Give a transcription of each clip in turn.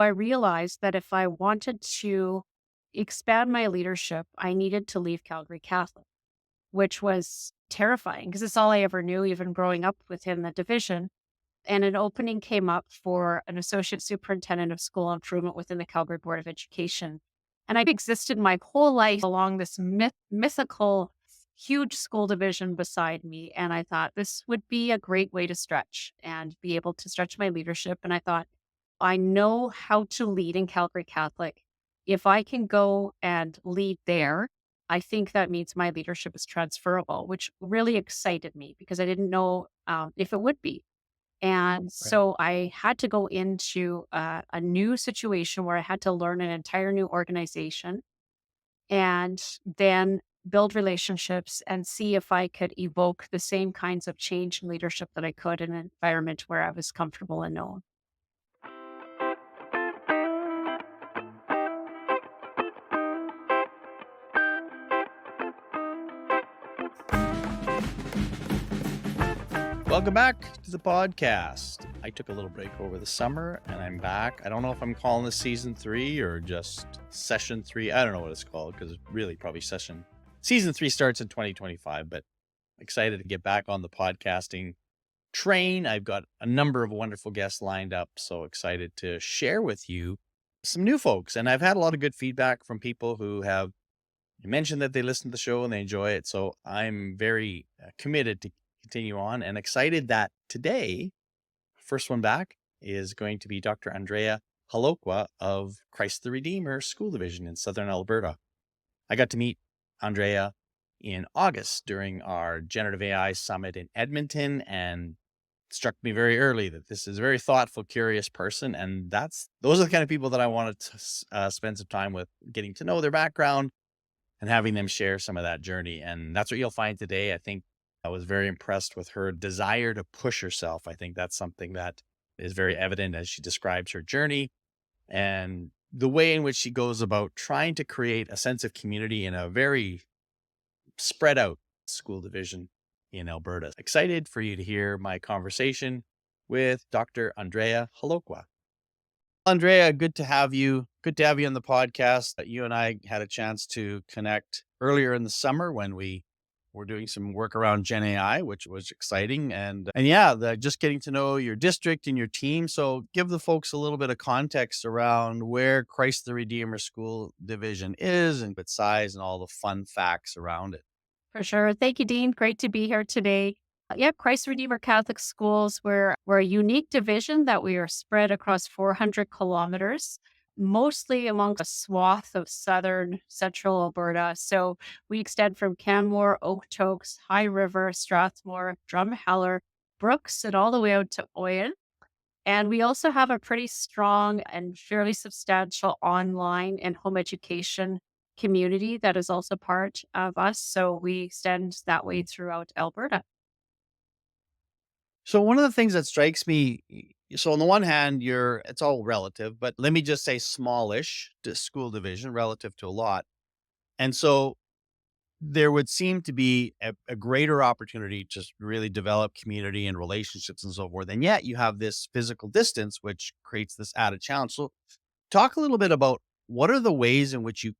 I realized that if I wanted to expand my leadership, I needed to leave Calgary Catholic, which was terrifying because it's all I ever knew, even growing up within the division. And an opening came up for an associate superintendent of school improvement within the Calgary Board of Education. And I've existed my whole life along this mythical, huge school division beside me. And I thought this would be a great way to stretch and be able to stretch my leadership. And I thought, I know how to lead in Calgary Catholic. If I can go and lead there, I think that means my leadership is transferable, which really excited me because I didn't know if it would be. And Right. so I had to go into a new situation where I had to learn an entire new organization and then build relationships and see if I could evoke the same kinds of change and leadership that I could in an environment where I was comfortable and known. Welcome back to the podcast. I took a little break over the summer and I'm back. I don't know if I'm calling this season 3 or just session 3. I don't know what it's called because it's really probably season 3 starts in 2025, but excited to get back on the podcasting train. I've got a number of wonderful guests lined up. So excited to share with you some new folks. And I've had a lot of good feedback from people who have mentioned that they listen to the show and they enjoy it. So I'm very committed to continue on and excited that today, first one back, is going to be Dr. Andrea Holowka of Christ the Redeemer School Division in Southern Alberta. I got to meet Andrea in August during our Generative AI Summit in Edmonton, and it struck me very early that this is a very thoughtful, curious person. And those are the kind of people that I wanted to spend some time with, getting to know their background and having them share some of that journey. And that's what you'll find today. I think I was very impressed with her desire to push herself. I think that's something that is very evident as she describes her journey and the way in which she goes about trying to create a sense of community in a very spread out school division in Alberta. Excited for you to hear my conversation with Dr. Andrea Holowka. Andrea, good to have you. Good to have you on the podcast. You and I had a chance to connect earlier in the summer when we were doing some work around Gen AI, which was exciting. And yeah, just getting to know your district and your team. So give the folks a little bit of context around where Christ the Redeemer School Division is and its size and all the fun facts around it. For sure. Thank you, Dean. Great to be here today. Yeah, Christ Redeemer Catholic Schools, we're a unique division that we are spread across 400 kilometers, mostly among a swath of southern central Alberta. So we extend from Canmore, Okotoks, High River, Strathmore, Drumheller, Brooks, and all the way out to Oyen. And we also have a pretty strong and fairly substantial online and home education community that is also part of us. So we extend that way throughout Alberta. So one of the things that strikes me, so on the one hand, it's all relative, but let me just say smallish to school division relative to a lot. And so there would seem to be a greater opportunity to really develop community and relationships and so forth. And yet you have this physical distance, which creates this added challenge. So talk a little bit about what are the ways in which you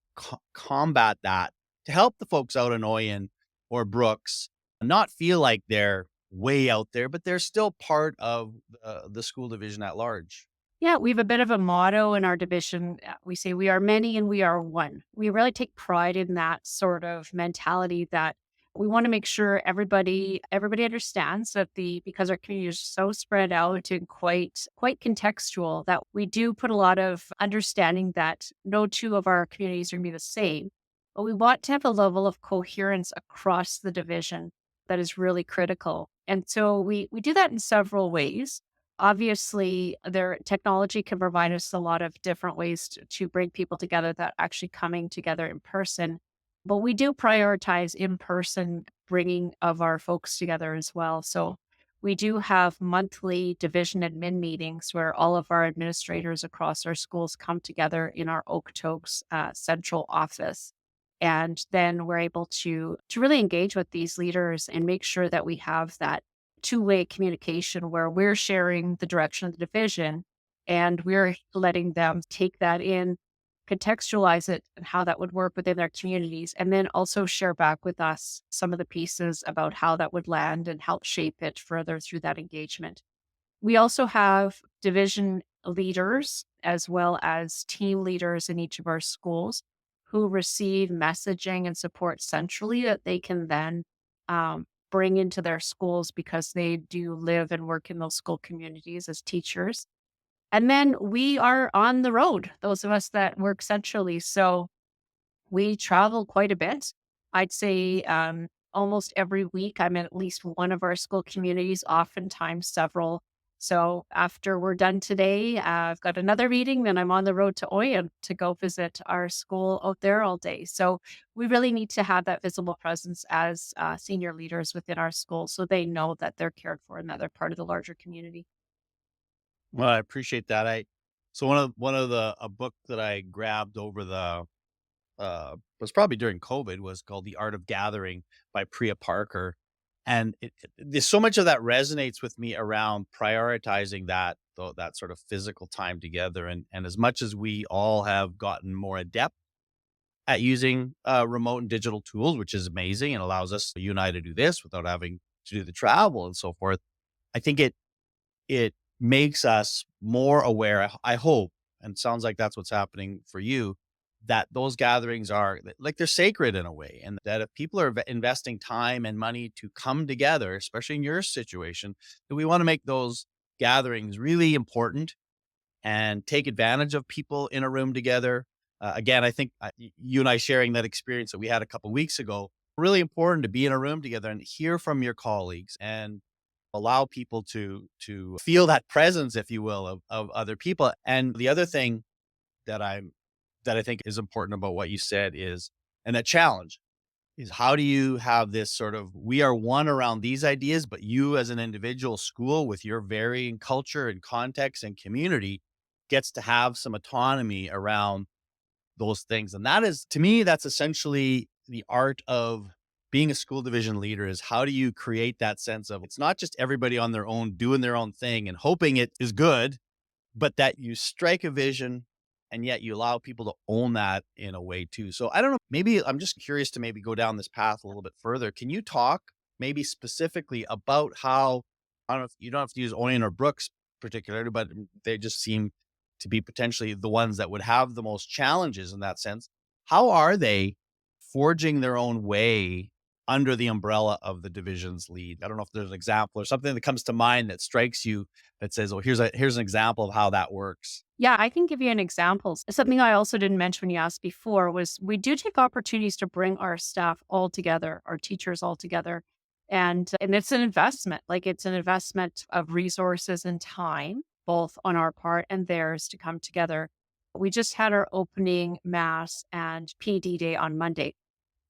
combat that to help the folks out in Oyen or Brooks not feel like they're way out there, but they're still part of the school division at large. Yeah, we have a bit of a motto in our division. We say we are many and we are one. We really take pride in that sort of mentality that we want to make sure everybody understands that because our community is so spread out and quite contextual, that we do put a lot of understanding that no two of our communities are going to be the same. But we want to have a level of coherence across the division that is really critical. And so we do that in several ways. Obviously, their technology can provide us a lot of different ways to bring people together that actually coming together in person. But we do prioritize in person bringing of our folks together as well. So we do have monthly division admin meetings where all of our administrators across our schools come together in our Okotoks central office. And then we're able to really engage with these leaders and make sure that we have that two-way communication where we're sharing the direction of the division And we're letting them take that in, contextualize it and how that would work within their communities, and then also share back with us some of the pieces about how that would land and help shape it further through that engagement. We also have division leaders as well as team leaders in each of our schools who receive messaging and support centrally that they can then bring into their schools because they do live and work in those school communities as teachers. And then we are on the road, those of us that work centrally. So we travel quite a bit. I'd say almost every week I'm in at least one of our school communities, oftentimes several. So after we're done today, I've got another meeting, then I'm on the road to Oyen to go visit our school out there all day. So we really need to have that visible presence as senior leaders within our school so they know that they're cared for and that they're part of the larger community. Well, I appreciate that. I so one of the a book that I grabbed over the was probably during COVID was called The Art of Gathering by Priya Parker. And there's so much of that resonates with me around prioritizing that sort of physical time together. And as much as we all have gotten more adept at using remote and digital tools, which is amazing and allows us, you and I, to do this without having to do the travel and so forth, I think it makes us more aware, I hope, and sounds like that's what's happening for you, that those gatherings are like they're sacred in a way. And that if people are investing time and money to come together, especially in your situation, that we want to make those gatherings really important and take advantage of people in a room together. Again, I think you and I sharing that experience that we had a couple weeks ago, really important to be in a room together and hear from your colleagues and allow people to feel that presence, if you will, of other people. And the other thing that I think is important about what you said is, and that challenge is, how do you have this sort of, we are one around these ideas, but you as an individual school with your varying culture and context and community gets to have some autonomy around those things. And that is, to me, that's essentially the art of being a school division leader, is how do you create that sense of, it's not just everybody on their own doing their own thing and hoping it is good, but that you strike a vision and yet you allow people to own that in a way too. So I don't know, maybe I'm just curious to maybe go down this path a little bit further. Can you talk maybe specifically about how, I don't know if you don't have to use Orion or Brooks particularly, but they just seem to be potentially the ones that would have the most challenges in that sense. How are they forging their own way under the umbrella of the division's lead? I don't know if there's an example or something that comes to mind that strikes you that says, "Oh, here's an example of how that works." Yeah, I can give you an example. Something I also didn't mention when you asked before was we do take opportunities to bring our staff all together, our teachers all together. And it's an investment. Like it's an investment of resources and time, both on our part and theirs to come together. We just had our opening mass and PD day on Monday.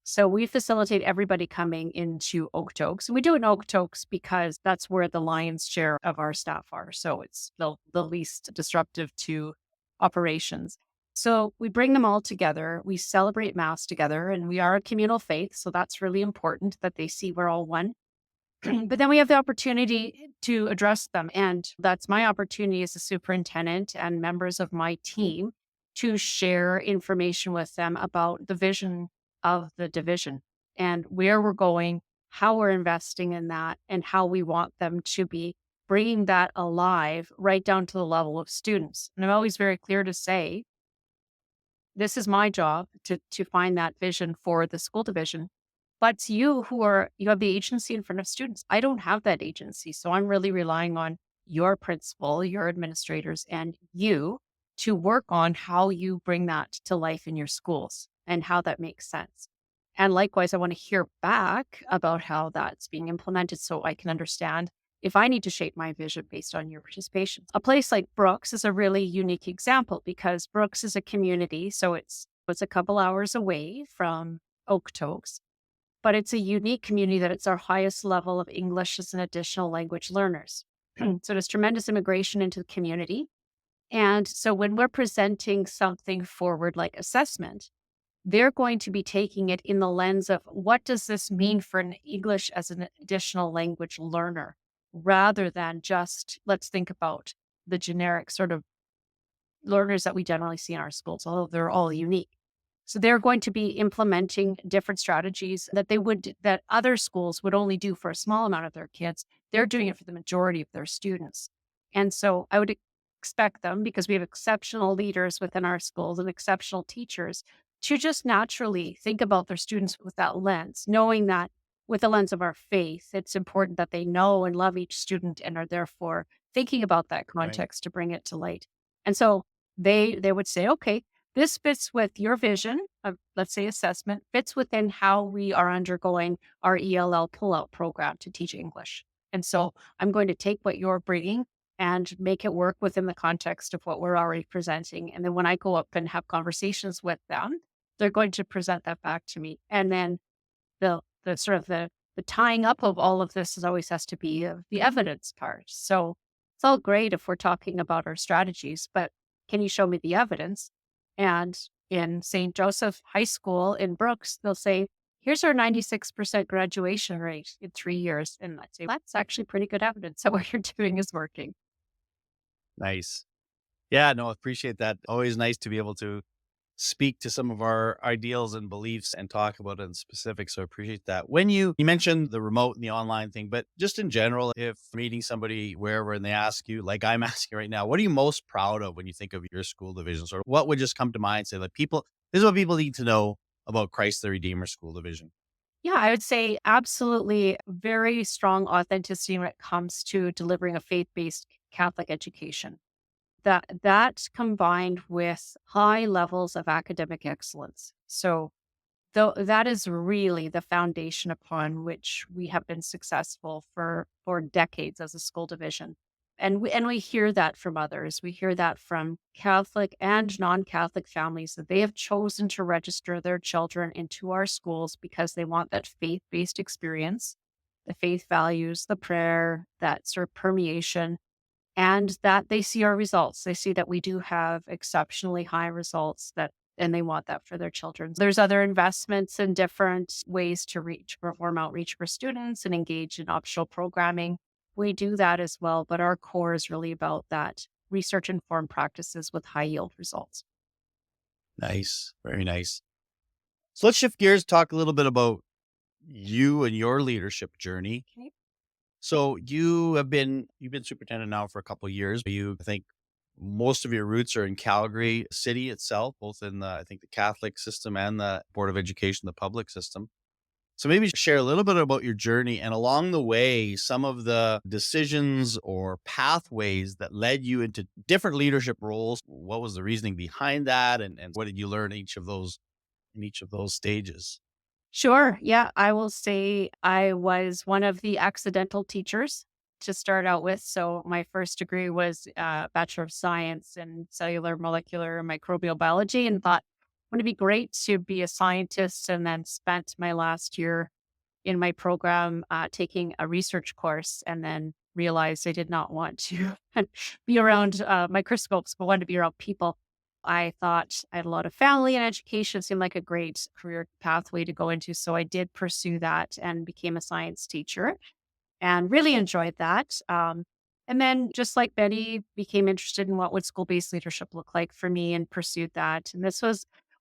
So we facilitate everybody coming into Okotoks. And we do it in Okotoks because that's where the lion's share of our staff are. So it's the least disruptive to operations. So we bring them all together. We celebrate Mass together, and we are a communal faith. So that's really important that they see we're all one. But then we have the opportunity to address them. And that's my opportunity as a superintendent and members of my team to share information with them about the vision of the division and where we're going, how we're investing in that, and how we want them to be bringing that alive right down to the level of students. And I'm always very clear to say, this is my job to find that vision for the school division. But it's you have the agency in front of students. I don't have that agency. So I'm really relying on your principal, your administrators, and you to work on how you bring that to life in your schools and how that makes sense. And likewise, I want to hear back about how that's being implemented so I can understand if I need to shape my vision based on your participation. A place like Brooks is a really unique example because Brooks is a community. So it's a couple hours away from Okotoks, but it's a unique community that it's our highest level of English as an additional language learners. So there's tremendous immigration into the community. And so when we're presenting something forward like assessment, they're going to be taking it in the lens of what does this mean for an English as an additional language learner, rather than just let's think about the generic sort of learners that we generally see in our schools, although they're all unique. So they're going to be implementing different strategies that other schools would only do for a small amount of their kids. They're doing it for the majority of their students. And so I would expect them, because we have exceptional leaders within our schools and exceptional teachers, to just naturally think about their students with that lens, knowing that with the lens of our faith, it's important that they know and love each student and are therefore thinking about that Right. context to bring it to light. And so they would say, okay, this fits with your vision of, let's say, assessment, fits within how we are undergoing our ELL pullout program to teach English. And so I'm going to take what you're bringing and make it work within the context of what we're already presenting. And then when I go up and have conversations with them, they're going to present that back to me. And then the sort of the tying up of all of this is always has to be of the evidence part. So it's all great if we're talking about our strategies, but can you show me the evidence? And in St. Joseph High School in Brooks, they'll say, here's our 96% graduation rate in 3 years. And I'd say, that's actually pretty good evidence that what you're doing is working. Nice. Yeah, no, appreciate that. Always nice to be able to speak to some of our ideals and beliefs and talk about it in specific. So I appreciate that. When you mentioned the remote and the online thing, but just in general, if meeting somebody wherever and they ask you, like I'm asking right now, what are you most proud of when you think of your school divisions? Or what would just come to mind? Say, like, people, this is what people need to know about Christ the Redeemer School Division. Yeah, I would say absolutely very strong authenticity when it comes to delivering a faith-based Catholic education. That combined with high levels of academic excellence. So though that is really the foundation upon which we have been successful for decades as a school division. And we hear that from others. We hear that from Catholic and non-Catholic families that they have chosen to register their children into our schools because they want that faith-based experience, the faith values, the prayer, that sort of permeation, and that they see our results. They see that we do have exceptionally high results, that and they want that for their children. There's other investments in different ways to perform outreach for students and engage in optional programming. We do that as well, but our core is really about that research informed practices with high yield results. Nice. Very nice. So let's shift gears, talk a little bit about you and your leadership journey. Okay. So you've been superintendent now for a couple of years. I think most of your roots are in Calgary city itself, both in the I think the Catholic system and the Board of Education, the public system. So maybe share a little bit about your journey and along the way, some of the decisions or pathways that led you into different leadership roles. What was the reasoning behind that? And what did you learn in each of those stages? Sure. Yeah. I will say I was one of the accidental teachers to start out with. So my first degree was Bachelor of Science in Cellular, Molecular, and Microbial Biology, and thought, wouldn't it be great to be a scientist? And then spent my last year in my program taking a research course, and then realized I did not want to be around microscopes, but wanted to be around people. I thought I had a lot of family and education seemed like a great career pathway to go into. So I did pursue that and became a science teacher and really enjoyed that. And then, just like Betty, became interested in what would school-based leadership look like for me and pursued that. And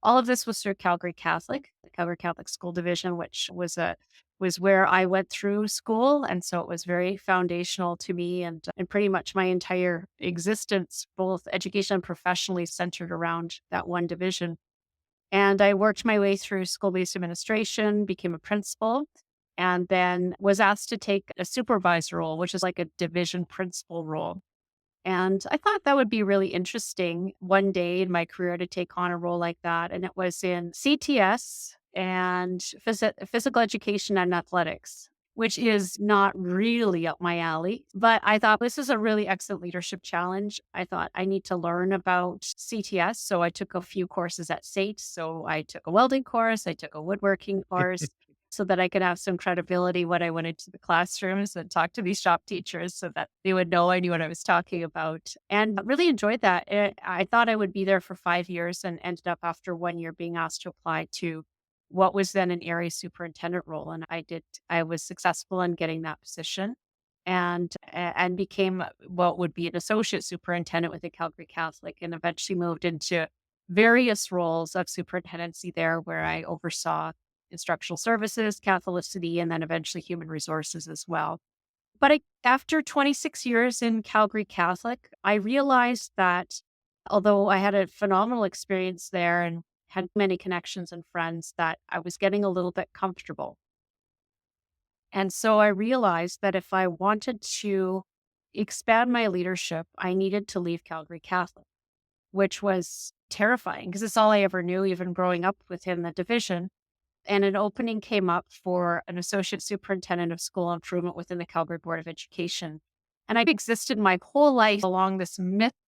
all of this was through Calgary Catholic, the Calgary Catholic School Division, which was where I went through school, and so it was very foundational to me, and pretty much my entire existence, both education and professionally, centered around that one division. And I worked my way through school-based administration, became a principal, and then was asked to take a supervisor role, which is like a division principal role. And I thought that would be really interesting one day in my career to take on a role like that. And it was in CTS and physical education and athletics, which is not really up my alley. But I thought this is a really excellent leadership challenge. I thought I need to learn about CTS. So I took a few courses at SAIT. So I took a welding course, I took a woodworking course, so that I could have some credibility when I went into the classrooms and talked to these shop teachers so that they would know I knew what I was talking about. And really enjoyed that. I thought I would be there for 5 years and ended up after 1 year being asked to apply to what was then an area superintendent role. And I was successful in getting that position. and became what would be an associate superintendent with the Calgary Catholic, and eventually moved into various roles of superintendency there, where I oversaw instructional services, Catholicity, and then eventually human resources as well. But after 26 years in Calgary Catholic, I realized that although I had a phenomenal experience there and had many connections and friends, that I was getting a little bit comfortable. And so I realized that if I wanted to expand my leadership, I needed to leave Calgary Catholic, which was terrifying because it's all I ever knew, even growing up within the division. And an opening came up for an associate superintendent of school improvement within the Calgary Board of Education. And I've existed my whole life along this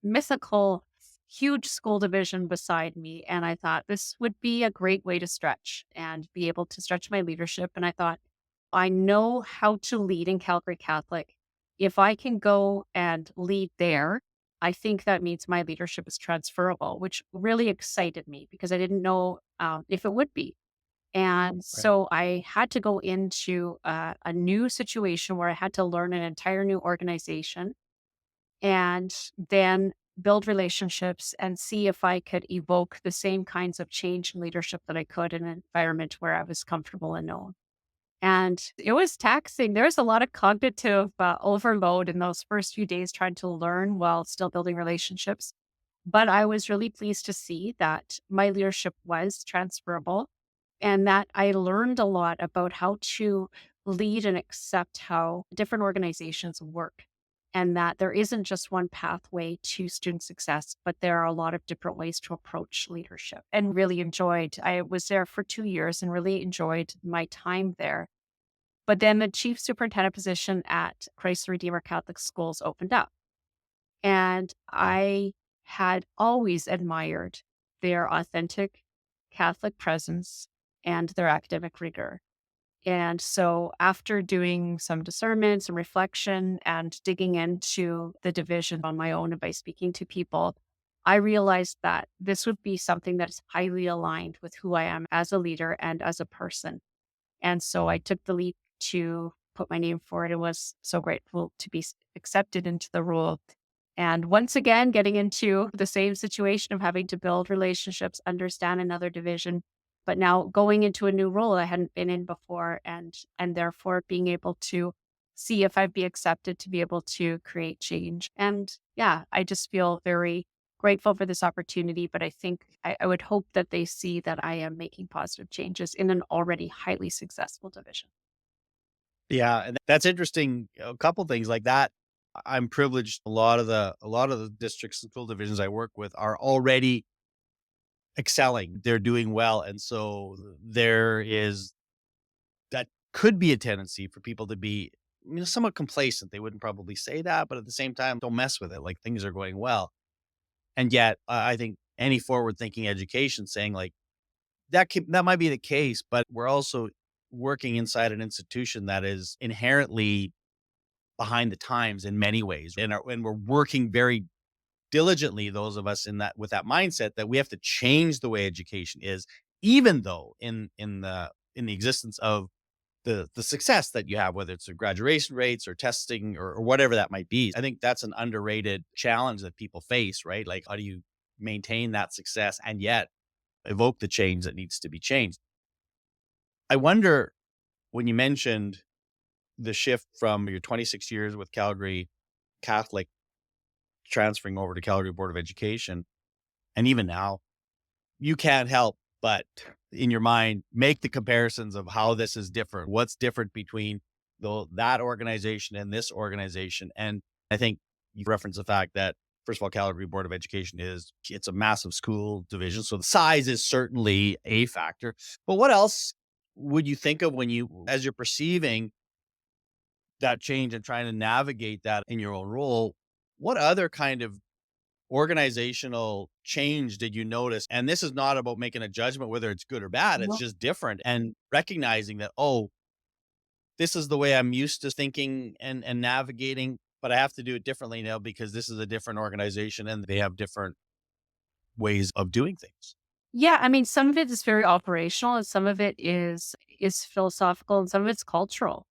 mythical, huge school division beside me. And I thought this would be a great way to stretch and be able to stretch my leadership. And I thought, I know how to lead in Calgary Catholic. If I can go and lead there, I think that means my leadership is transferable, which really excited me because I didn't know if it would be. And Right. so I had to go into a new situation where I had to learn an entire new organization and then build relationships and see if I could evoke the same kinds of change and leadership that I could in an environment where I was comfortable and known. And it was taxing. There's a lot of cognitive overload in those first few days trying to learn while still building relationships. But I was really pleased to see that my leadership was transferable and that I learned a lot about how to lead and accept how different organizations work. And that there isn't just one pathway to student success, but there are a lot of different ways to approach leadership. And really enjoyed, I was there for 2 years and really enjoyed my time there. But then the chief superintendent position at Christ the Redeemer Catholic Schools opened up. And Yeah. I had always admired their authentic Catholic presence and their academic rigor. And so, after doing some discernment, some reflection, and digging into the division on my own and by speaking to people, I realized that this would be something that is highly aligned with who I am as a leader and as a person. And so I took the leap to put my name forward and was so grateful to be accepted into the role. And once again, getting into the same situation of having to build relationships, understand another division, but now going into a new role I hadn't been in before, and therefore being able to see if I'd be accepted to be able to create change. And yeah, I just feel very grateful for this opportunity, but I think I would hope that they see that I am making positive changes in an already highly successful division. Yeah, and that's interesting. A couple things like that. I'm privileged. A lot of the districts and school divisions I work with are already excelling. They're doing well, and so there is that could be a tendency for people to be, somewhat complacent. They wouldn't probably say that, but at the same time, don't mess with it. Like things are going well, and yet I think any forward-thinking education saying like that might be the case, but we're also working inside an institution that is inherently behind the times in many ways, and we're working very diligently, those of us in that with that mindset that we have to change the way education is, even though in the existence of the success that you have, whether it's the graduation rates or testing or whatever that might be. I think that's an underrated challenge that people face, right? Like, how do you maintain that success and yet evoke the change that needs to be changed? I wonder, when you mentioned the shift from your 26 years with Calgary Catholic transferring over to Calgary Board of Education, and even now, you can't help but in your mind make the comparisons of how this is different. What's different between that organization and this organization? And I think you reference the fact that, first of all, Calgary Board of Education it's a massive school division, so the size is certainly a factor. But what else would you think of when you, as you're perceiving that change and trying to navigate that in your own role? What other kind of organizational change did you notice? And this is not about making a judgment whether it's good or bad. It's just different, and recognizing that, oh, this is the way I'm used to thinking and navigating, but I have to do it differently now because this is a different organization and they have different ways of doing things. Yeah, I mean, some of it is very operational, and some of it is philosophical, and some of it's cultural.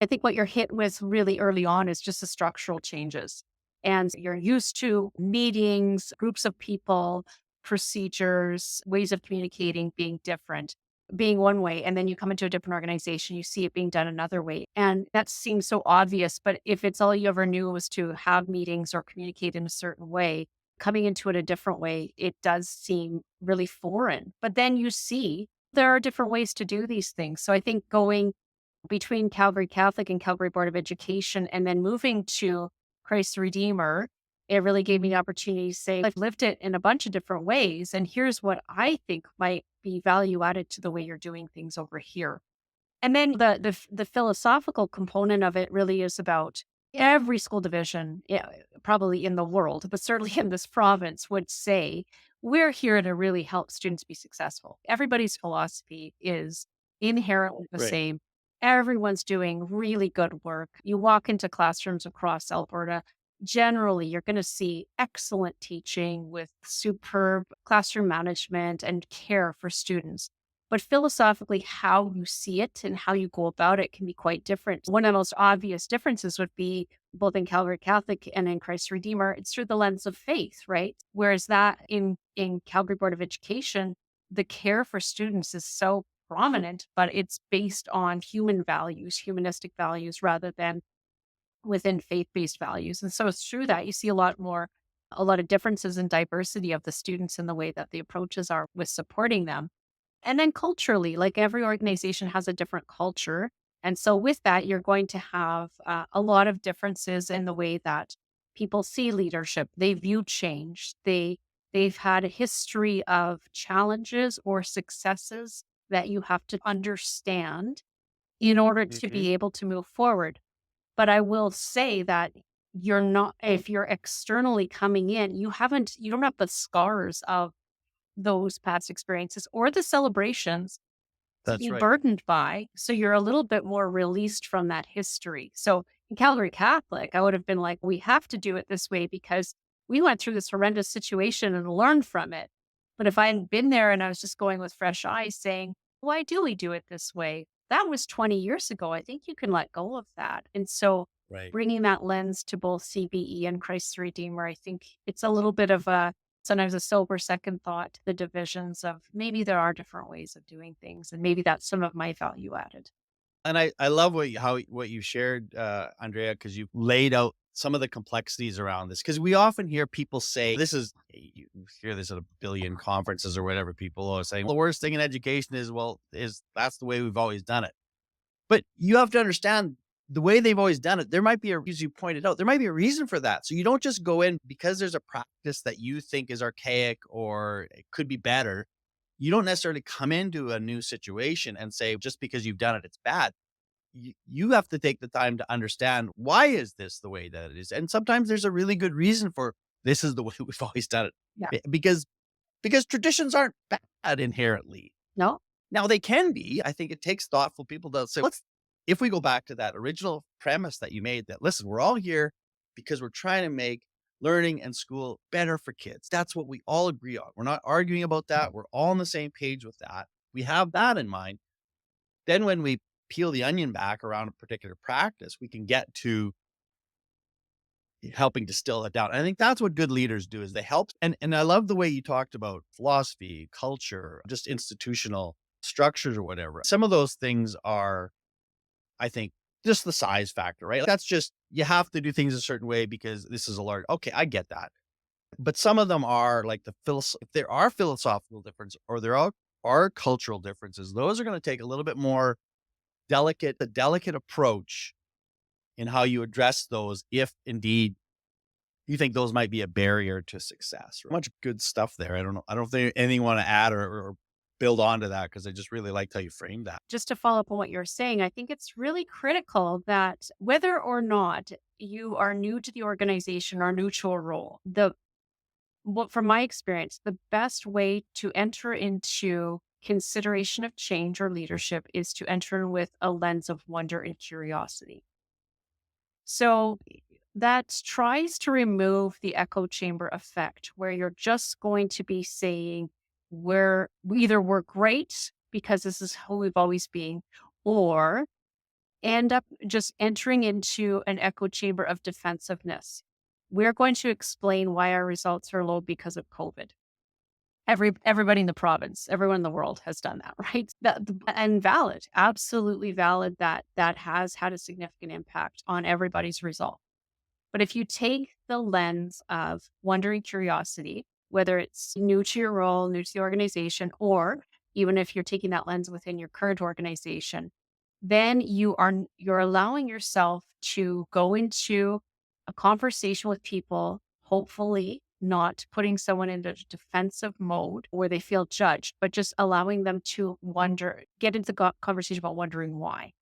I think what you're hit with really early on is just the structural changes. And you're used to meetings, groups of people, procedures, ways of communicating being different, being one way. And then you come into a different organization, you see it being done another way. And that seems so obvious. But if it's all you ever knew was to have meetings or communicate in a certain way, coming into it a different way, it does seem really foreign. But then you see there are different ways to do these things. So I think going between Calgary Catholic and Calgary Board of Education, and then moving to Christ the Redeemer, it really gave me the opportunity to say, I've lived it in a bunch of different ways. And here's what I think might be value added to the way you're doing things over here. And then the philosophical component of it really is about every school division, yeah, probably in the world, but certainly in this province, would say we're here to really help students be successful. Everybody's philosophy is inherently the Right. same. Everyone's doing really good work. You walk into classrooms across Alberta, generally you're going to see excellent teaching with superb classroom management and care for students. But philosophically, how you see it and how you go about it can be quite different. One of the most obvious differences would be both in Calgary Catholic and in Christ Redeemer, it's through the lens of faith, right? Whereas that in Calgary Board of Education, the care for students is so prominent, but it's based on human values, humanistic values, rather than within faith-based values. And so it's true that you see a lot of differences in diversity of the students and the way that the approaches are with supporting them. And then culturally, like every organization has a different culture. And so with that, you're going to have a lot of differences in the way that people see leadership. They view change. They've had a history of challenges or successes that you have to understand in order to Hmm. be able to move forward. But I will say that you're not, if you're externally coming in, you don't have the scars of those past experiences or the celebrations to That's be right. burdened by. So you're a little bit more released from that history. So in Calgary Catholic, I would have been like, we have to do it this way because we went through this horrendous situation and learned from it. But if I hadn't been there and I was just going with fresh eyes saying, why do we do it this way? That was 20 years ago. I think you can let go of that. And so Right. bringing that lens to both CBE and Christ the Redeemer, I think it's a little bit of a sometimes a sober second thought to the divisions of maybe there are different ways of doing things. And maybe that's some of my value added. And I love what you shared, Andrea, because you laid out some of the complexities around this. Because we often hear people say, this is you hear this at a billion conferences or whatever. People are saying the worst thing in education is that's the way we've always done it. But you have to understand the way they've always done it. There might be as you pointed out, there might be a reason for that. So you don't just go in because there's a practice that you think is archaic or it could be better. You don't necessarily come into a new situation and say just because you've done it, it's bad. You have to take the time to understand why is this the way that it is, and sometimes there's a really good reason for this is the way we've always done it, Yeah. because traditions aren't bad inherently. No? Now they can be. I think it takes thoughtful people to say, let's if we go back to that original premise that you made that listen, we're all here because we're trying to make learning and school better for kids. That's what we all agree on. We're not arguing about that. We're all on the same page with that. We have that in mind. Then when we peel the onion back around a particular practice, we can get to helping distill it down. And I think that's what good leaders do is they help. And I love the way you talked about philosophy, culture, just institutional structures or whatever. Some of those things are, I think, just the size factor, right? That's just you have to do things a certain way because this is a large. Okay, I get that. But some of them are like if there are philosophical differences or are cultural differences, those are going to take a little bit more a delicate approach in how you address those if indeed you think those might be a barrier to success. Much good stuff there. I don't know. I don't think anything want to add or build onto that because I just really liked how you framed that. Just to follow up on what you're saying, I think it's really critical that whether or not you are new to the organization or new to a role, from my experience, the best way to enter into consideration of change or leadership is to enter in with a lens of wonder and curiosity. So that tries to remove the echo chamber effect where you're just going to be saying we're great because this is who we've always been, or end up just entering into an echo chamber of defensiveness. We're going to explain why our results are low because of COVID. Everybody in the province, everyone in the world has done that, right? And valid, absolutely valid that that has had a significant impact on everybody's result. But if you take the lens of wondering curiosity, whether it's new to your role, new to the organization, or even if you're taking that lens within your current organization, then you're allowing yourself to go into a conversation with people, hopefully not putting someone into defensive mode where they feel judged, but just allowing them to wonder, get into the conversation about wondering why.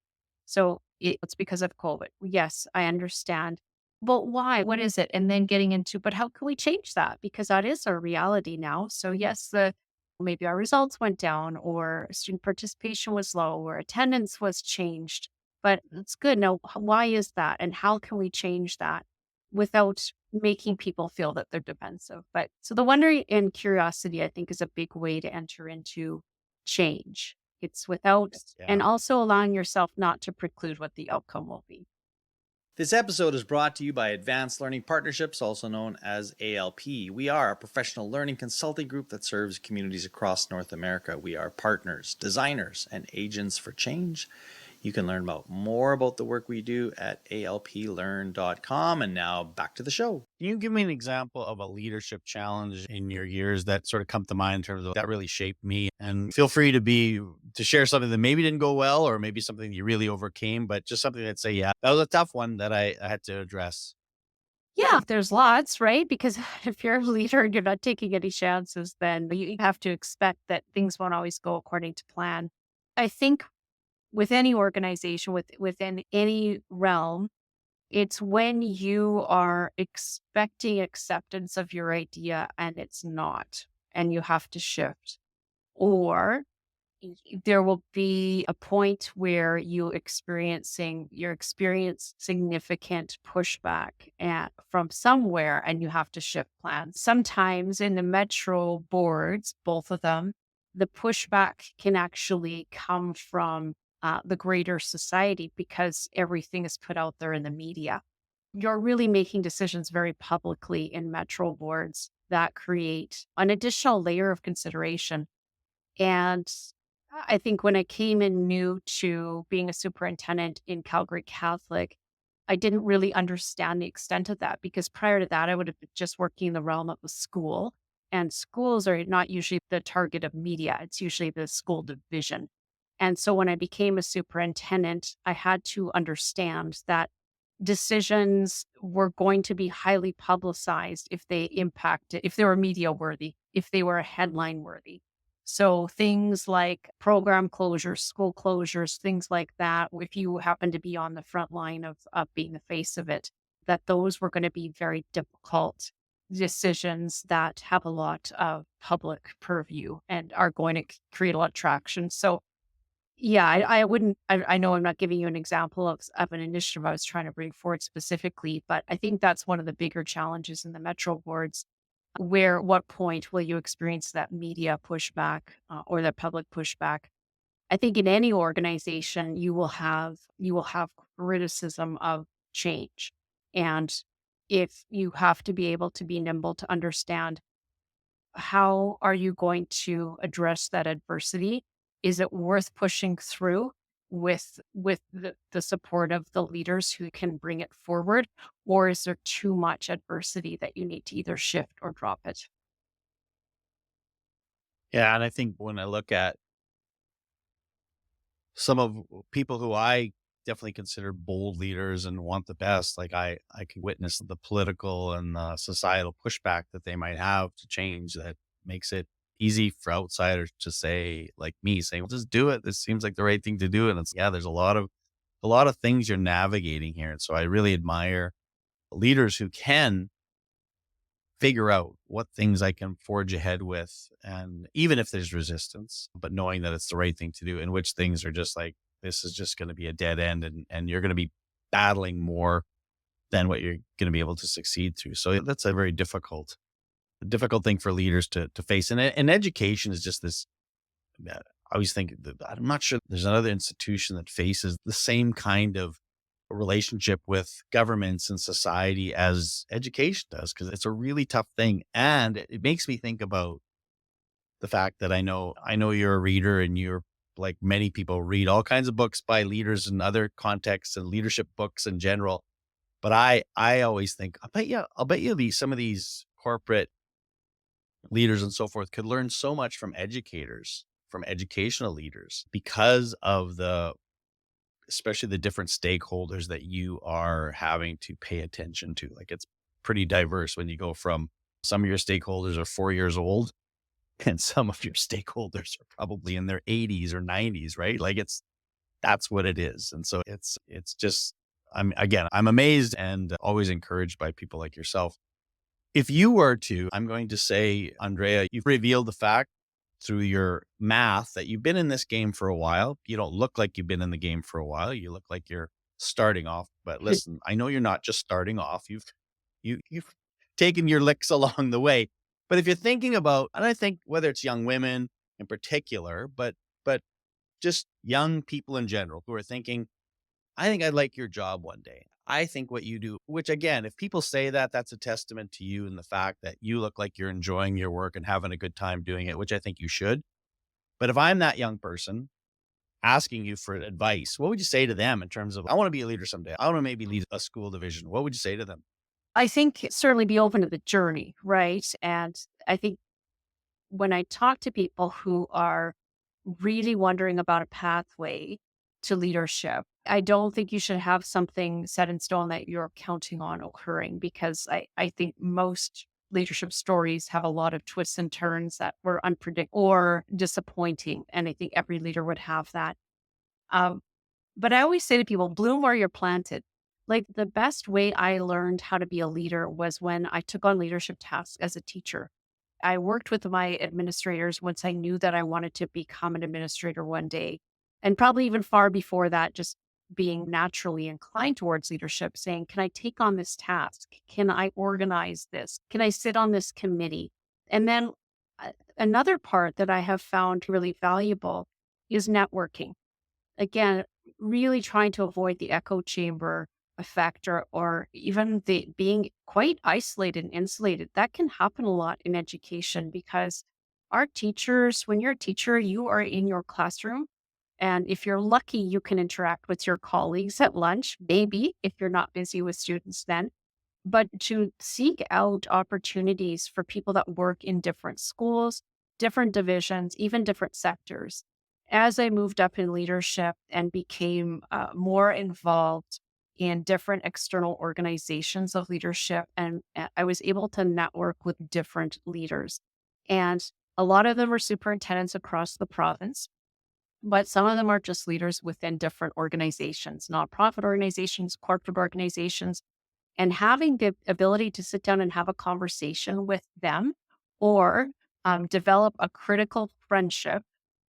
So it's because of COVID. Yes, I understand. But why? What is it? And then getting into, but how can we change that? Because that is our reality now. So yes, the maybe our results went down or student participation was low or attendance was changed. But it's good. Now, why is that? And how can we change that without making people feel that they're defensive? But so the wondering and curiosity, I think, is a big way to enter into change. It's without, and Yeah. also allowing yourself not to preclude what the outcome will be. This episode is brought to you by Advanced Learning Partnerships, also known as ALP. We are a professional learning consulting group that serves communities across North America. We are partners, designers, and agents for change. You can learn more about the work we do at alplearn.com. And now back to the show. Can you give me an example of a leadership challenge in your years that sort of come to mind in terms of that really shaped me? And feel free to share something that maybe didn't go well, or maybe something you really overcame, but just something that say, yeah, that was a tough one that I had to address. Yeah, there's lots, right? Because if you're a leader and you're not taking any chances, then you have to expect that things won't always go according to plan. I think with any organization, within any realm, it's when you are expecting acceptance of your idea and it's not, and you have to shift. Or there will be a point where you experience significant pushback from somewhere and you have to shift plans. Sometimes in the metro boards, both of them, the pushback can actually come from the greater society because everything is put out there in the media. You're really making decisions very publicly in metro boards that create an additional layer of consideration. And I think when I came in new to being a superintendent in Calgary Catholic, I didn't really understand the extent of that because prior to that, I would have been just working in the realm of a school. And schools are not usually the target of media, it's usually the school division. And so when I became a superintendent, I had to understand that decisions were going to be highly publicized if they impacted, if they were media worthy, if they were headline worthy. So things like program closures, school closures, things like that, if you happen to be on the front line of being the face of it, that those were going to be very difficult decisions that have a lot of public purview and are going to create a lot of traction. So yeah, I wouldn't, I know I'm not giving you an example of an initiative I was trying to bring forward specifically, but I think that's one of the bigger challenges in the metro boards. Where, what point will you experience that media pushback or that public pushback? I think in any organization, you will have criticism of change. And if you have to be able to be nimble to understand how are you going to address that adversity? Is it worth pushing through with the support of the leaders who can bring it forward? Or is there too much adversity that you need to either shift or drop it? Yeah. And I think when I look at some of people who I definitely consider bold leaders and want the best, like I can witness the political and the societal pushback that they might have to change that makes it easy for outsiders to say, like me, saying, well, just do it. This seems like the right thing to do. And it's, yeah, there's a lot of things you're navigating here. And so I really admire leaders who can figure out what things I can forge ahead with. And even if there's resistance, but knowing that it's the right thing to do, and which things are just like, this is just going to be a dead end, and you're going to be battling more than what you're going to be able to succeed through. So that's a very difficult thing for leaders to face. And education is just this I always think that I'm not sure there's another institution that faces the same kind of relationship with governments and society as education does, because it's a really tough thing. And it makes me think about the fact that I know you're a reader and you're like many people read all kinds of books by leaders in other contexts and leadership books in general. But I always think, I'll bet you these some of these corporate leaders and so forth could learn so much from educators, from educational leaders, because of the especially the different stakeholders that you are having to pay attention to. Like, it's pretty diverse when you go from some of your stakeholders are 4 years old and some of your stakeholders are probably in their 80s or 90s, right? Like, that's what it is. And so it's just I'm amazed and always encouraged by people like yourself. If you were to, I'm going to say, Andrea, you've revealed the fact through your math that you've been in this game for a while. You don't look like you've been in the game for a while. You look like you're starting off. But listen, I know you're not just starting off. You've taken your licks along the way. But if you're thinking about, and I think whether it's young women in particular, but just young people in general who are thinking, I think I'd like your job one day. I think what you do, which again, if people say that, that's a testament to you and the fact that you look like you're enjoying your work and having a good time doing it, which I think you should. But if I'm that young person asking you for advice, what would you say to them in terms of, I want to be a leader someday? I want to maybe lead a school division. What would you say to them? I think certainly be open to the journey, right? And I think when I talk to people who are really wondering about a pathway to leadership, I don't think you should have something set in stone that you're counting on occurring, because I think most leadership stories have a lot of twists and turns that were unpredictable or disappointing. And I think every leader would have that. Um, but I always say to people, bloom where you're planted. Like, the best way I learned how to be a leader was when I took on leadership tasks as a teacher. I worked with my administrators once I knew that I wanted to become an administrator one day. And probably even far before that, just being naturally inclined towards leadership, saying, can I take on this task? Can I organize this? Can I sit on this committee? And then another part that I have found really valuable is networking. Again, really trying to avoid the echo chamber effect, or even the being quite isolated and insulated. That can happen a lot in education, because our teachers, when you're a teacher, you are in your classroom. And if you're lucky, you can interact with your colleagues at lunch, maybe if you're not busy with students then. But to seek out opportunities for people that work in different schools, different divisions, even different sectors. As I moved up in leadership and became more involved in different external organizations of leadership, and I was able to network with different leaders. And a lot of them are superintendents across the province, but some of them are just leaders within different organizations, nonprofit organizations, corporate organizations, and having the ability to sit down and have a conversation with them, or develop a critical friendship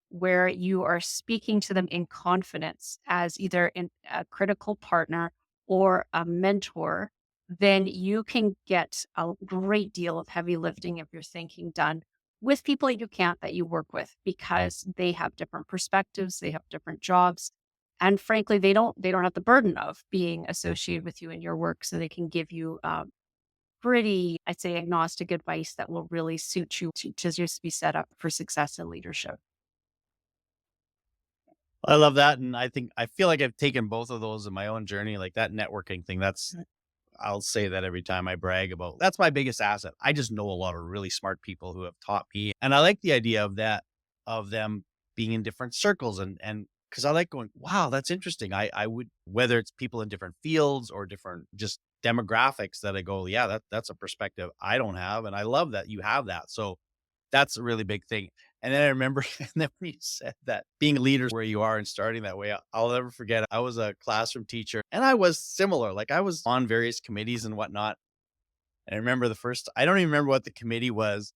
where you are speaking to them in confidence as either a critical partner or a mentor, then you can get a great deal of heavy lifting of your thinking done with people you can't, that you work with, because they have different perspectives, they have different jobs. And frankly, they don't have the burden of being associated with you in your work. So they can give you pretty, I'd say, agnostic advice that will really suit you to just be set up for success in leadership. I love that. And I feel like I've taken both of those in my own journey, like that networking thing. I'll say that every time I brag about, that's my biggest asset. I just know a lot of really smart people who have taught me. And I like the idea of that, of them being in different circles, and because I like going, wow, that's interesting. I would, whether it's people in different fields or different just demographics, that I go, yeah, that's a perspective I don't have. And I love that you have that. So that's a really big thing. And then I remember, and then when you said that being leaders where you are and starting that way, I'll never forget. I was a classroom teacher and I was similar. Like, I was on various committees and whatnot. And I remember I don't even remember what the committee was,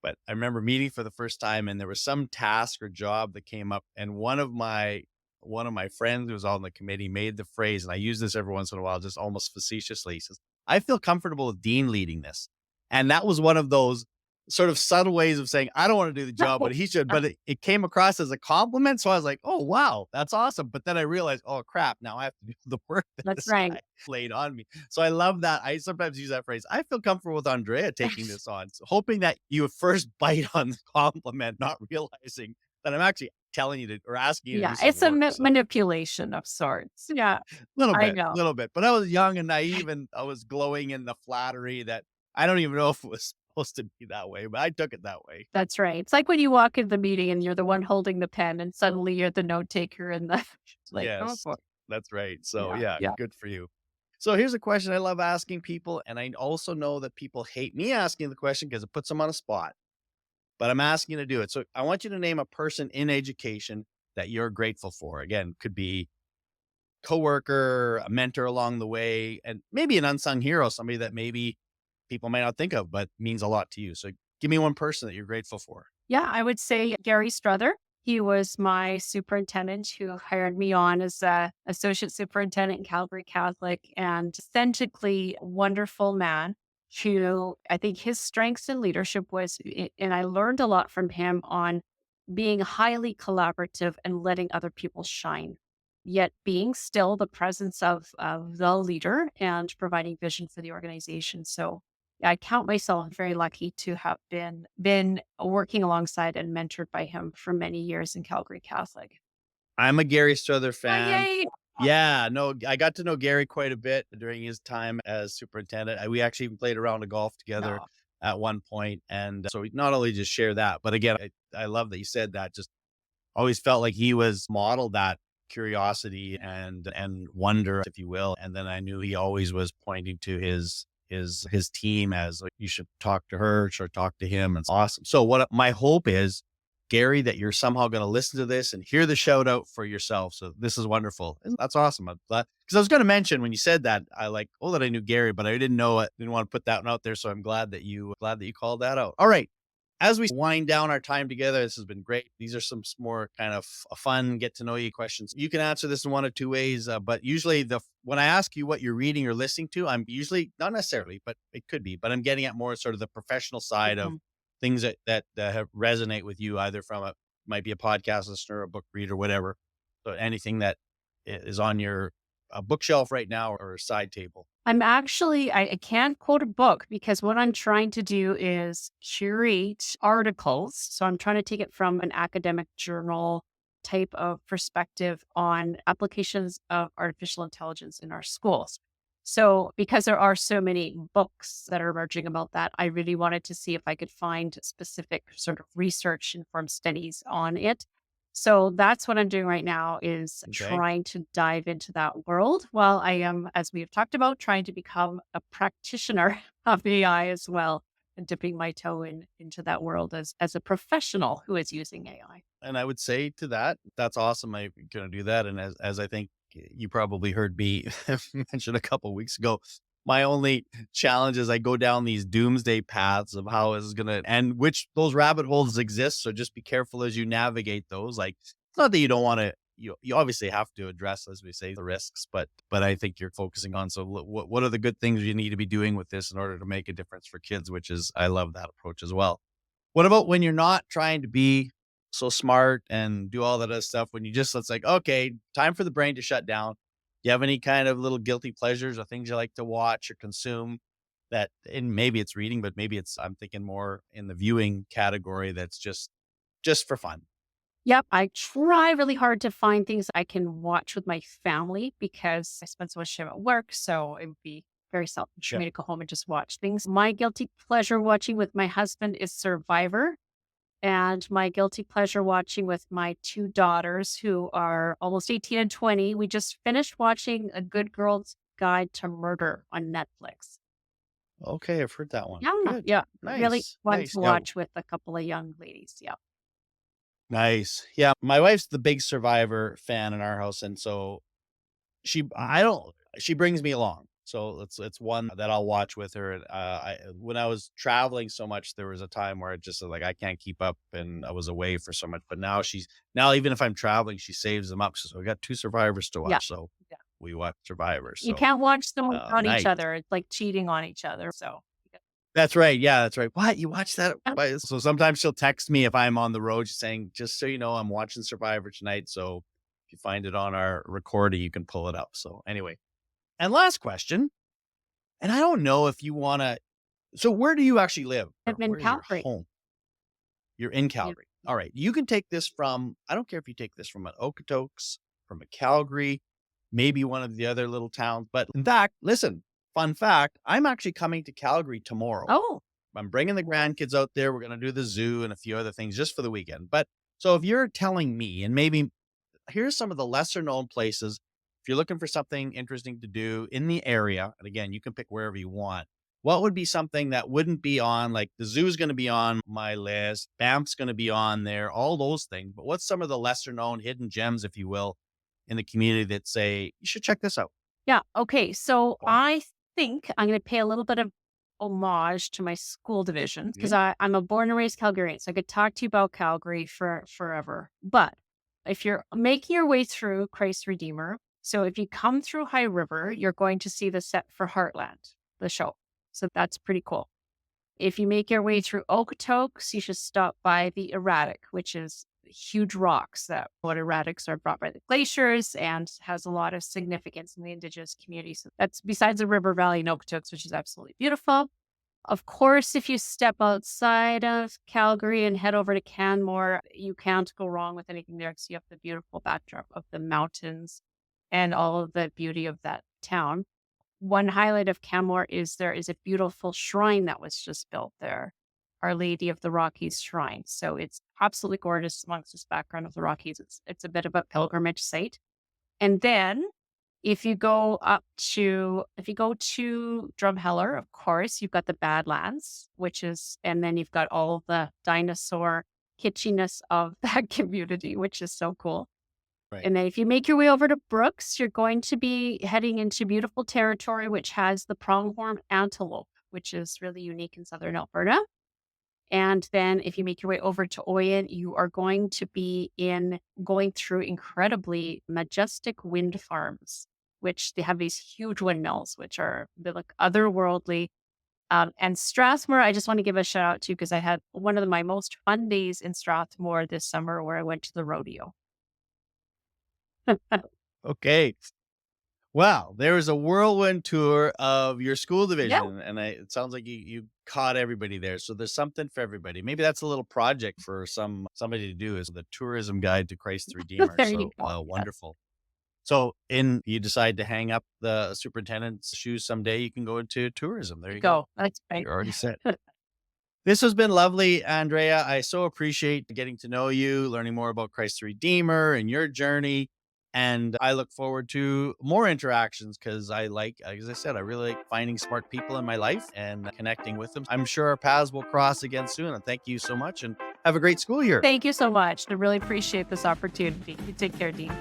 but I remember meeting for the first time and there was some task or job that came up. And one of my friends who was on the committee made the phrase, and I use this every once in a while, just almost facetiously. He says, I feel comfortable with Dean leading this. And that was one of those sort of subtle ways of saying, I don't want to do the job, but he should. But it came across as a compliment. So I was like, oh, wow, that's awesome. But then I realized, oh, crap, now I have to do the work that That's this right. guy laid on me. So I love that. I sometimes use that phrase. I feel comfortable with Andrea taking this on, so hoping that you would first bite on the compliment, not realizing that I'm actually telling you to or asking you to do Yeah, some it's a work. So manipulation of sorts. Yeah, I know. little bit. But I was young and naive and I was glowing in the flattery that I don't even know if it was supposed to be that way, but I took it that way. That's right. It's like when you walk in the meeting and you're the one holding the pen and suddenly you're the note taker and the like, "Oh, Yes, boy." that's right. So Yeah, yeah, yeah. good for you. So here's a question I love asking people, and I also know that people hate me asking the question because it puts them on a spot. But I'm asking you to do it. So I want you to name a person in education that you're grateful for. Again, could be coworker, a mentor along the way, and maybe an unsung hero, somebody that maybe people might not think of, but means a lot to you. So give me one person that you're grateful for. Yeah, I would say Gary Struther. He was my superintendent who hired me on as a associate superintendent in Calgary Catholic and authentically wonderful man who I think his strengths in leadership and I learned a lot from him on being highly collaborative and letting other people shine, yet being still the presence of the leader and providing vision for the organization. So I count myself very lucky to have been working alongside and mentored by him for many years in Calgary Catholic. I'm a Gary Strother Oh, fan. yay! Yeah, no, I got to know Gary quite a bit during his time as superintendent. We actually even played a round of golf together No. at one point, and so we not only just share that, but again, I love that you said that. Just always felt like he was modeled that curiosity and wonder, if you will. And then I knew he always was pointing to his team as like, you should talk to her, should talk to him. It's awesome. So what my hope is, Gary, that you're somehow going to listen to this and hear the shout out for yourself. So this is wonderful. And that's awesome. I'm glad because I was going to mention when you said that, I like, oh, that I knew Gary, but I didn't know it. Didn't want to put that one out there. So I'm glad that you called that out. All right. As we wind down our time together, this has been great. These are some more kind of fun, get to know you questions. You can answer this in one of two ways, but usually when I ask you what you're reading or listening to, I'm usually not necessarily, but it could be. But I'm getting at more sort of the professional side of Mhm. things that have resonate with you, either from a might be a podcast listener, a book reader, whatever. So anything that is on your bookshelf right now or a side table. I can't quote a book because what I'm trying to do is curate articles. So I'm trying to take it from an academic journal type of perspective on applications of artificial intelligence in our schools. So because there are so many books that are emerging about that, I really wanted to see if I could find specific sort of research informed studies on it. So that's what I'm doing right now is Okay. trying to dive into that world while I am, as we've talked about, trying to become a practitioner of AI as well and dipping my toe into that world as a professional who is using AI. And I would say to that, that's awesome. I'm going to do that. And as I think you probably heard me mention a couple weeks ago, my only challenge is I go down these doomsday paths of how is going to end, which those rabbit holes exist. So just be careful as you navigate those. Like, it's not that you don't want to, you obviously have to address, as we say, the risks, but I think you're focusing on, so what are the good things you need to be doing with this in order to make a difference for kids, which is, I love that approach as well. What about when you're not trying to be so smart and do all that other stuff, when you just, it's like, okay, time for the brain to shut down. Do you have any kind of little guilty pleasures or things you like to watch or consume that, and maybe it's reading, but maybe it's, I'm thinking more in the viewing category that's just for fun. Yep, I try really hard to find things I can watch with my family because I spend so much time at work. So it would be very selfish for Yeah. me to go home and just watch things. My guilty pleasure watching with my husband is Survivor. And my guilty pleasure watching with my two daughters who are almost 18 and 20. We just finished watching A Good Girl's Guide to Murder on Netflix. Okay. I've heard that one. Yeah, Good. yeah. Really Nice. fun Nice. to Yeah. watch with a couple of young ladies. Yeah. Nice. Yeah. My wife's the big Survivor fan in our house. And so I don't she brings me along. So it's one that I'll watch with her. And, when I was traveling so much, there was a time where it just like I can't keep up, and I was away for so much. But now even if I'm traveling, she saves them up. So we got two survivors to Yeah. watch. So Yeah. we watch survivors. You So can't watch them on each nice. other. It's like cheating on each other. So, yeah. That's right. Yeah, that's right. What? You watch that? Yeah. Why- So sometimes she'll text me if I'm on the road, just saying, just so you know, I'm watching Survivor tonight. So if you find it on our recording, you can pull it up. So anyway, and last question, and I don't know if you want to. So where do you actually live? I'm Or in where's your Calgary. home? You're in Yeah. Calgary. All right. You can take this from, I don't care if you take this from an Okotoks, from a Calgary, maybe one of the other little towns. But in fact, listen, fun fact, I'm actually coming to Calgary tomorrow. Oh, I'm bringing the grandkids out there. We're going to do the zoo and a few other things just for the weekend. But so if you're telling me, and maybe here's some of the lesser known places, if you're looking for something interesting to do in the area, and again, you can pick wherever you want. What would be something that wouldn't be on, like the zoo is going to be on my list, Banff's going to be on there, all those things. But what's some of the lesser known hidden gems, if you will, in the community that say, you should check this out? yeah. Okay. So Go on. I think I'm going to pay a little bit of homage to my school division because Okay. I'm a born and raised Calgarian. So I could talk to you about Calgary for forever. But if you're making your way through Christ Redeemer, so if you come through High River, you're going to see the set for Heartland, the show. So that's pretty cool. If you make your way through Okotoks, you should stop by the erratic, which is huge rocks that what erratics are brought by the glaciers and has a lot of significance in the indigenous community. So that's besides the river valley in Okotoks, which is absolutely beautiful. Of course, if you step outside of Calgary and head over to Canmore, you can't go wrong with anything there because you have the beautiful backdrop of the mountains and all of the beauty of that town. One highlight of Canmore is there is a beautiful shrine that was just built there, Our Lady of the Rockies shrine. So it's absolutely gorgeous amongst this background of the Rockies. It's a bit of a pilgrimage site. And then if you go to Drumheller, of course, you've got the Badlands, and then you've got all the dinosaur kitschiness of that community, which is so cool. Right. And then if you make your way over to Brooks, you're going to be heading into beautiful territory, which has the pronghorn antelope, which is really unique in southern Alberta. And then if you make your way over to Oyen, you are going to be going through incredibly majestic wind farms, which they have these huge windmills, they look otherworldly. And Strathmore, I just want to give a shout out to because I had one of my most fun days in Strathmore this summer where I went to the rodeo. Okay. Wow, there was a whirlwind tour of your school Yeah, division, and it sounds like you caught everybody there. So there's something for everybody. Maybe that's a little project for somebody to do is the tourism guide to Christ the Redeemer. there you So go. Yes. wonderful. So in you decide to hang up the superintendent's shoes someday, you can go into tourism. There you go. Go. That's right. You're already set. This has been lovely, Andrea. I so appreciate getting to know you, learning more about Christ the Redeemer and your journey. And I look forward to more interactions because as I said, I really like finding smart people in my life and connecting with them. I'm sure our paths will cross again soon. And thank you so much and have a great school year. Thank you so much. I really appreciate this opportunity. You take care, Dean.